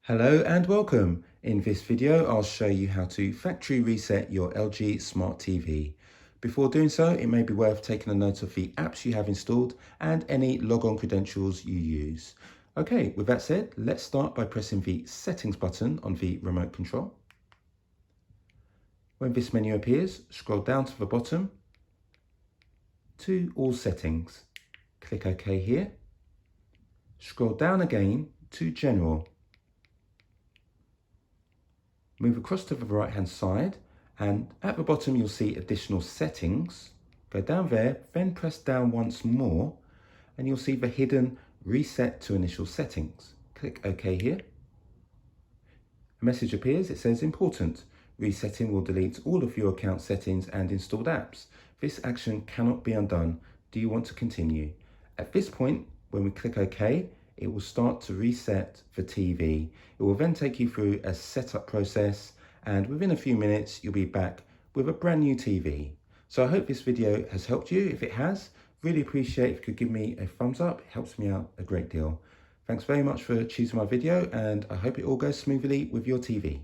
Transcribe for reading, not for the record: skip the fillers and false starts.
Hello and welcome. In this video, I'll show you how to factory reset your LG Smart TV. Before doing so, it may be worth taking a note of the apps you have installed and any logon credentials you use. Okay, with that said, let's start by pressing the settings button on the remote control. When this menu appears, scroll down to the bottom to all settings. Click OK here. Scroll down again to general. Move across to the right hand side and at the bottom you'll see additional settings. Go down there, then press down once more and you'll see the hidden reset to initial settings. Click OK here. A message appears, it says important. Resetting will delete all of your account settings and installed apps. This action cannot be undone. Do you want to continue? At this point, when we click OK, it will start to reset the TV. It will then take you through a setup process and within a few minutes you'll be back with a brand new TV. So I hope this video has helped you. If it has, really appreciate if you could give me a thumbs up. It helps me out a great deal. Thanks very much for choosing my video and I hope it all goes smoothly with your TV.